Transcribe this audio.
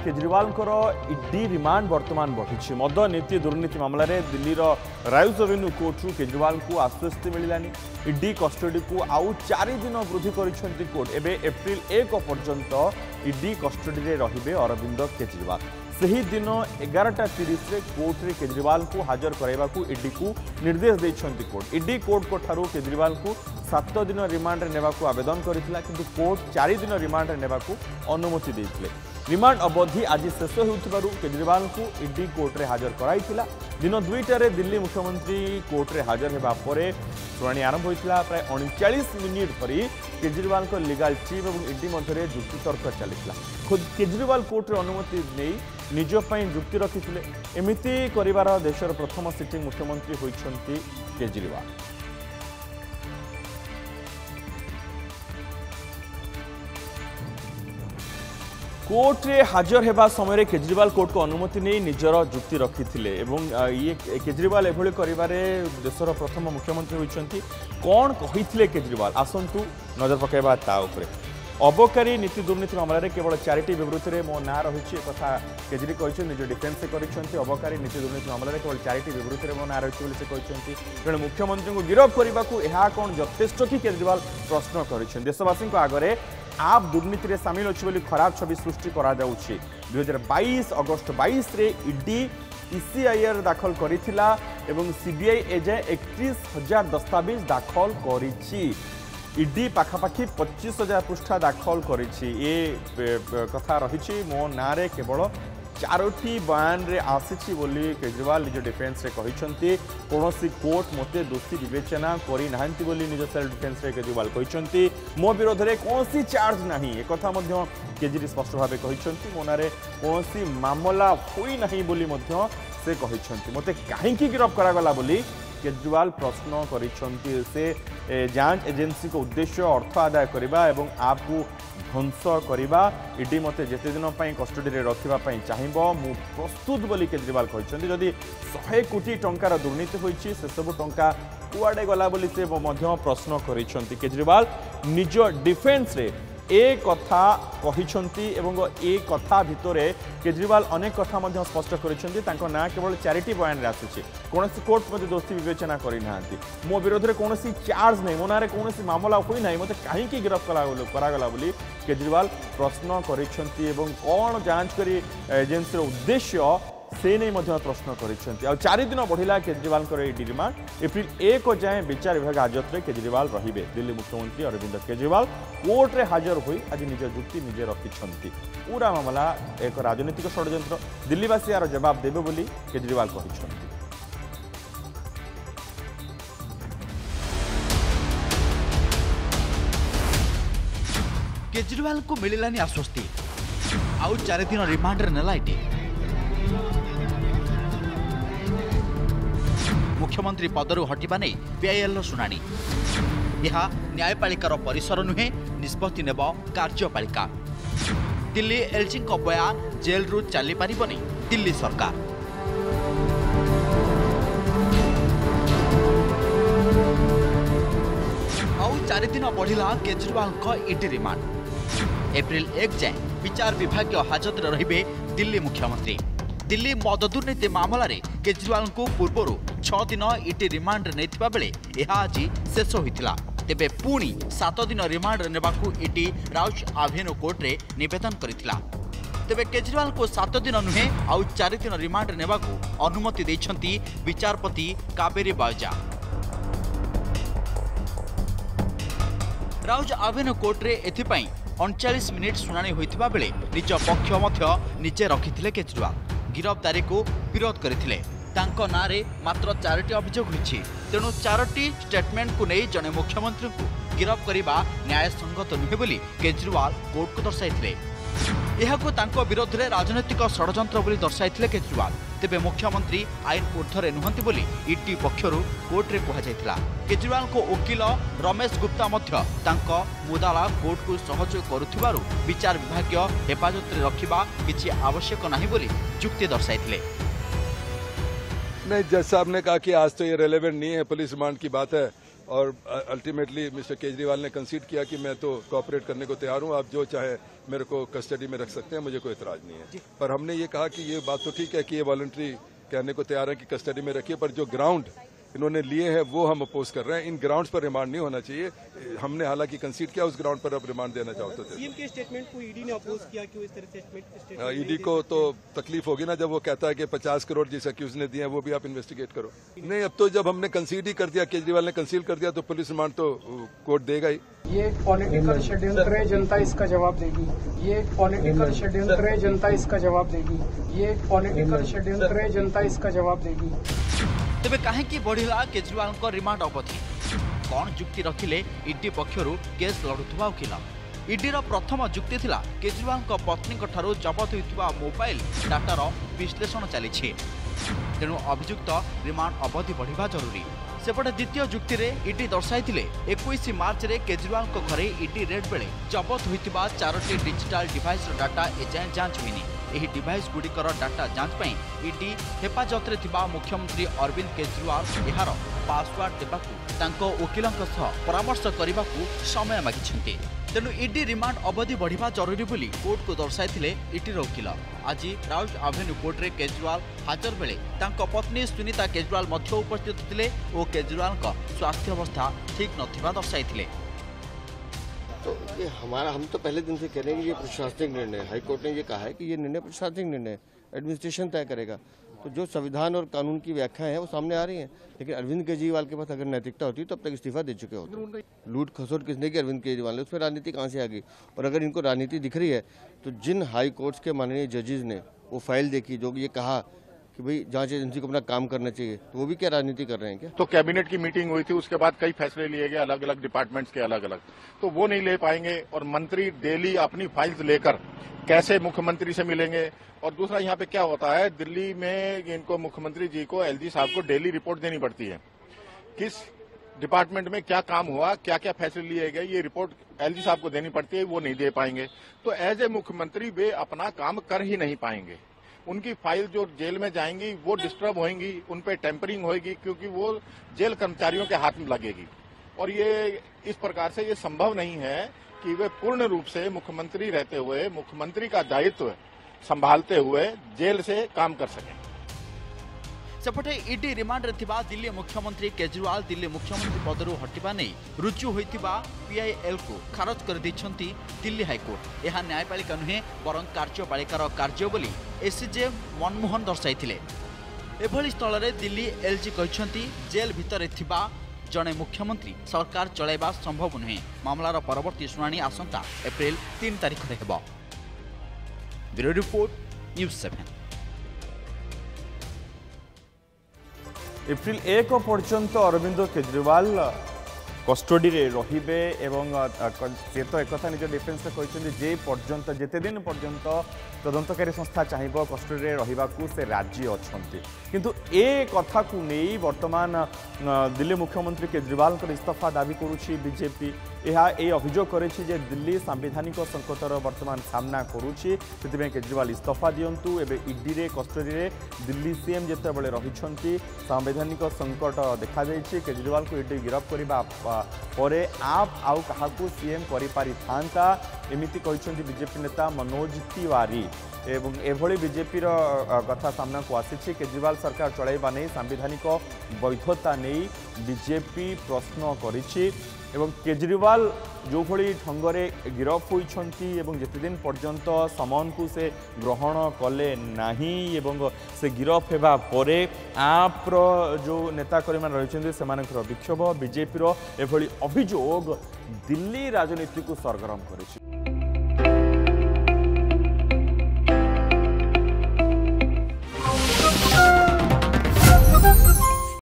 Kejriwal ED remand वर्तमान बढ़ी मद नीति दुर्नीति मामला रे दिल्ली राउस एवेन्यू कोर्ट रु केजरीवाल को आश्वस्ति मिलानी इडी कस्टडी को आउ 4 दिन वृद्धि कर कोर्ट एवं एप्रिल 1 पर्यंत इडी कस्टडी रे रहिबे अरविंद केजरीवाल सही दिन 11:30 कोर्ट रे केजरीवाल को हाजर कराइबा को इडी को निर्देश देइछंती कोर्ट इडी कोर्ट को ठारू केजरीवाल को 7 दिन रिमांड रे नेबा को आवेदन करिथिला किंतु कोर्ट 4 दिन रिमांड रे नेबा को अनुमति देइथिले रिमांड अवधि आज शेष होउथिबारु केजरीवाल को इडी कोर्ट रे हाजर कराइथिला दिन 2टारे दिल्ली मुख्यमंत्री कोर्ट रे हाजर हेबा परे शुणाणी आरंभ होइथिला प्राय 39 मिनिट धरी केजरीवाल को लीगल टीम और इडी मध्य जुक्तितर्क चलीथिला खुद केजरीवाल कोर्ट रे अनुमति नै निज पई जुक्ति रखिथिले एमिति करिवार देशर प्रथम सिटिंग मुख्यमंत्री होइछंती केजरीवाल कोर्ट रे हाजर हेबा समय केजरीवाल कोर्ट को अनुमति नहीं निजर जुक्ति रखिथिले एवं ये केजरीवाल एभली करिवारे देशर प्रथम मुख्यमंत्री होइछंती कोन कहिथिले केजरीवाल आसंतु नजर पकाइबा ता उपरे अबकारी नीति दुर्नीति मामला रे केवल 4टी विवृत्ति रे मो ना रहिछि कथा केजरी कहिछन निज डिफेंस से करिछंती अबकारी नीति दुर्नीति मामला रे केवल 4टी विवृत्ति रे मो ना रहिछि बोली से कहिछंती जने मुख्यमंत्री को गिरफ्त करबा को एहा कोन यथेष्ट की केजरीवाल प्रश्न करिछन देशवासी को आगरे आप दुर्नीति रे शामिल अछि बोली खराब छवि सृष्टि करा जाउछि 2022 अगस्त 22 रे ईडी ईसीआईआर दाखल करिथिला एवं सीबीआई एजे 31,000 दस्तावेज दाखल करिछि ईडी पाखापाखि 25,000 पृष्ठा दाखल करिछि ए कथा रहिछि मो नारे केवल 4टी बयान रे आसीछि बोली केजरीवाल निज डिफेंस रे कहिछंती कोनोसी कोर्ट मते दोषी विवेचना करि नाहंती बोली निज सेल्फ डिफेंस रे केजरीवाल कहिछंती मो विरोध रे कोनोसी चार्ज नाही ए कथा मध्य केजरी स्पष्ट भाबे कहिछंती मो नारे कोनोसी मामला होई नाही बोली मध्य से कहिछंती मते काहे की गिरफ्त करा गला बोली केजरीवाल प्रश्न करिछंती से जांच एजेंसी को उद्देश्य अर्थ आदाय करबा एवं आपको ध्वंस करबा इडी मते जेते दिन पई कस्टडी रे रखिबा पई चाहिबो मु प्रस्तुत बोली केजरीवाल कहिछंती जदि 100 कोटी टंकार दुर्नीति होईछि से सब टंका कुआडे गला बोली से मध्य प्रश्न करिछंती केजरीवाल निज डिफेंस रे ए कथा कहिछंती एवं ए कथा भितरे केजरीवाल अनेक कथा मध्य स्पष्ट करिछंती तांको ना केवल 4टी बयान रे आछिछि कोनोसी कोर्ट मते दोषी विवेचना करि नाहंती मो विरोध रे कोनोसी चार्ज नै मोनारे कोनोसी मामला होई नै मते काहे की गिरफ्त करा गला बोली केजरीवाल प्रश्न करिछंती एवं कोन जांच करी एजेंसी रो उद्देश्य से नहीं मध्य प्रश्न करिछंती आ 4 दिन बढ़िला केजरीवाल को ईडी रिमांड एप्रिल 1 जाए विचार विभाग हाजत रे केजरीवाल रहिबे दिल्ली मुख्यमंत्री अरविंद केजरीवाल कोर्ट रे हाजर होई आज निज जुक्ति निजे रखिछंती पूरा मामला एक राजनीतिक षड्यंत्र दिल्लीवासी यार जवाब देबे बोली केजरीवाल कहिछंती केजरीवाल को मिलिलानी आश्वस्ति आउ 4 दिन रिमांड रे नेला इटी मुख्यमंत्री पदरु हटिबा नै पीआईएल शुणाणी यह न्यायपालिकार परिसर नुहे निष्पत्ति नेब कार्यपालिका दिल्ली एलजी बया जेल रु चली पारिबनी दिल्ली सरकार आउ 4 दिन बढ़िला केजरीवाल को ईडी रिमांड एप्रिल 1 जाए विचार विभाग हाजत रहिबे दिल्ली मुख्यमंत्री दिल्ली मद दुर्नीति मामला रे केजरीवाल को पूर्व 6 दिन ईटी रिमांड नेथिबा बेले यह आज शेष होइतिला तेबे पुणी 7 दिन रिमांड नेबाकू ईटी राउस एवेन्यू कोर्ट रे निवेदन करितिला तेबे केजरीवाल को 7 दिन नुहे आउ 4 दिन रिमांड नेबाकू अनुमति दैछंती विचारपति कावेरी बाजा राउस एवेन्यू कोर्ट रे एथिपाई 39 मिनिट शुणाणी होइतिबा बेले निज पक्ष मध्य निजे रखिथिले केजरीवाल गिरफ्तारी को विरोध करथिले तांको नारे मात्र 4टी अभियोग होइछि तेणु 4टी स्टेटमेंट को नहीं जने मुख्यमंत्री को गिरफ्त करबा न्याय संगत नुहे बोली केजरीवाल कोर्ट को दर्शाइथिले एहाको तांको विरोध रे राजनीतिक षड्यंत्र बोली दर्शाइथिले केजरीवाल तेबे मुख्यमंत्री आईन ऊर्ध्वरे नुहंती बोली ईडी पक्षरु कोर्ट रे कहा जायथिला केजरीवाल को वकील रमेश गुप्ता मध्य तांको मुदाला कोर्ट को सहयोग करुथिबारु विचार विभाग हेफाजत रे रखिबा किछि आवश्यक नाही बोली जुक्ति दर्शाइथिले नहीं जज साहब ने कहा कि आज तो ये रेलेवेंट नहीं है पुलिस रिमांड की बात है और अल्टीमेटली मिस्टर केजरीवाल ने कंसीड किया कि मैं तो कोऑपरेट करने को तैयार हूं, आप जो चाहे मेरे को कस्टडी में रख सकते हैं, मुझे कोई इतराज नहीं है। पर हमने ये कहा कि ये बात तो ठीक है कि ये वॉलंटरी कहने को तैयार है कि कस्टडी में रखिए, पर जो ग्राउंड इन्होंने लिए हैं वो हम अपोज कर रहे हैं। इन ग्राउंड्स पर रिमांड नहीं होना चाहिए। हमने हालांकि कंसीड किया उस ग्राउंड पर, अब रिमांड देना चाहते थे। सीएम के स्टेटमेंट को ईडी ने अपोज किया कि इस तरह से स्टेटमेंट ईडी को तो तकलीफ होगी ना जब वो कहता है कि 50 करोड़ जिस अक्यूज ने दिए हैं वो भी आप इन्वेस्टिगेट करो। नहीं, अब तो जब हमने कंसीड ही कर दिया, केजरीवाल ने कंसीड कर दिया, तो पुलिस रिमांड तो कोर्ट देगा ही। ये एक पॉलिटिकल षड्यंत्र है, जनता इसका जवाब देगी। ये एक पॉलिटिकल षड्यंत्र है, जनता इसका जवाब देगी। ये एक पॉलिटिकल षड्यंत्र है, जनता इसका जवाब देगी। तेबे काहेकि बढ़िला केजरीवाल को रिमांड अवधि कौन जुक्ति रखिले ईडी पक्षरु केस लड़ुवा वकील? ईडी प्रथम जुक्ति थिला केजरीवाल पत्नी जबत होइतिबा मोबाइल डाटार विश्लेषण चली। तेणु अभियुक्त रिमांड अवधि बढ़िबा जरूरी। सेपटे द्वितीय जुक्ति रे ईडी दर्शाई 21 मार्च रे केजरीवाल घरे ईडी रेड बेले जबत होइतिबा 4टी डिजिटल डिवाइस डाटा एजाए जांच होइनी। एही डिवाइस गुड़िकर डाटा जांच पई ईडी हेफाजत रे थिबा मुख्यमंत्री अरविंद केजरीवाल एहार पासवर्ड देबाकू तांको वकीलंक सह परामर्श करिबाकू समय मागिछन्ते। तेणु ईडी रिमांड अवधि बढ़िबा जरूरी बोली कोर्ट को दर्शाइथिले ईडी वकील। आज राउज एवेन्यू कोर्ट रे केजरीवाल हाजर बेले तांको पत्नी सुनीता केजरीवाल मध्य उपस्थित थिले और केजरीवाल का स्वास्थ्य अवस्था ठीक नथिबा दर्शाइथिले। तो ये हम तो पहले दिन से कह रहे हैं कि ये प्रशासनिक निर्णय है। हाईकोर्ट ने ये कहा है कि ये निर्णय प्रशासनिक निर्णय एडमिनिस्ट्रेशन तय करेगा। तो जो संविधान और कानून की व्याख्या है वो सामने आ रही है। लेकिन अरविंद केजरीवाल के पास अगर नैतिकता होती तो अब तक इस्तीफा दे चुके होते। लूट खसोट किसने की? अरविंद केजरीवाल ने। उसमें राजनीति कहाँ से आ गई? और अगर इनको राजनीति दिख रही है तो जिन हाई कोर्ट्स के माननीय जजेस ने वो फाइल देखी, जो ये कहा कि भाई जांच एजेंसी को अपना काम करना चाहिए, तो वो भी क्या राजनीति कर रहे हैं क्या? तो कैबिनेट की मीटिंग हुई थी, उसके बाद कई फैसले लिए गए अलग अलग डिपार्टमेंट्स के अलग अलग, तो वो नहीं ले पाएंगे। और मंत्री डेली अपनी फाइल्स लेकर कैसे मुख्यमंत्री से मिलेंगे? और दूसरा यहाँ पे क्या होता है, दिल्ली में इनको मुख्यमंत्री जी को, एलजी साहब को डेली रिपोर्ट देनी पड़ती है, किस डिपार्टमेंट में क्या काम हुआ, क्या क्या फैसले लिए गए, ये रिपोर्ट एलजी साहब को देनी पड़ती है, वो नहीं दे पाएंगे। तो एज ए मुख्यमंत्री वे अपना काम कर ही नहीं पाएंगे। उनकी फाइल जो जेल में जाएंगी वो डिस्टर्ब होंगी, उन पे टेम्परिंग होगी, क्योंकि वो जेल कर्मचारियों के हाथ में लगेगी। और ये इस प्रकार से ये संभव नहीं है कि वे पूर्ण रूप से मुख्यमंत्री रहते हुए, मुख्यमंत्री का दायित्व संभालते हुए जेल से काम कर सकें। सेपटे ईडी रिमांड रे थिबा दिल्ली मुख्यमंत्री केजरीवाल दिल्ली मुख्यमंत्री पदरू हटिबा नै रुजु होइतिबा पीआईएल को खारज कर दैछंती दिल्ली हाईकोर्ट। यह न्यायपालिका नुहे बरं कार्यपालिकार कार्य बोली एसीजे मनमोहन दर्शाइथिले। एभली स्थल रे दिल्ली एलजी कहछंती जेल भितर थिबा जणे मुख्यमंत्री सरकार चलाइबा संभव नुहे। मामलार परवर्ती शुणाणी आसंता एप्रिल 3 तारिख रे हेबो। Bureau report news 7। एप्रिल 1 पर्यंत अरविंद केजरीवाल कस्टडी रे रहिबे एवं से तो एक निज डिफेन्स कहते जे पर्यंत जेते दिन पर्यंत तदंतकारी संस्था चाहिए कस्टडी रे रहिबाकू से राजी अछंती। किंतु ए कथा को नहीं वर्तमान दिल्ली मुख्यमंत्री केजरीवाल इस्तीफा दाबी करुछि बीजेपी। यह अभियोग करेछि जे दिल्ली सांविधानिक संकटर वर्तमान सामना करुछि, सेतिबे केजरीवाल इस्तीफा दियंतु। एबे ईडी रे कस्टडी रे दिल्ली सीएम जेते बेले रहिछंती सांविधानिक संकट देखा जाइछि। केजरीवाल को ईडी गिरफ्त करबा परे आप आउ काहाकू सीएम करि पारि थांता एमिति कहिछंती बीजेपी नेता मनोज तिवारी। एवं एभली बीजेपी कथा सामना को आसी केजरीवाल सरकार चलाइबा नहीं सांविधानिक वैधता नहीं बीजेपी प्रश्न करिछि। एवं केजरीवाल जो भली ढंगरे गिरफ होइछंती एवं जेते दिन पर्यंत समन को से ग्रहण कले नाही एवं से गिरफ हेबा परे आप जो नेताकर्मी मान रहिछंती सेमानकर विक्षोभ बीजेपी रो एभली अभियोग दिल्ली राजनीति को सरगरम करिछि।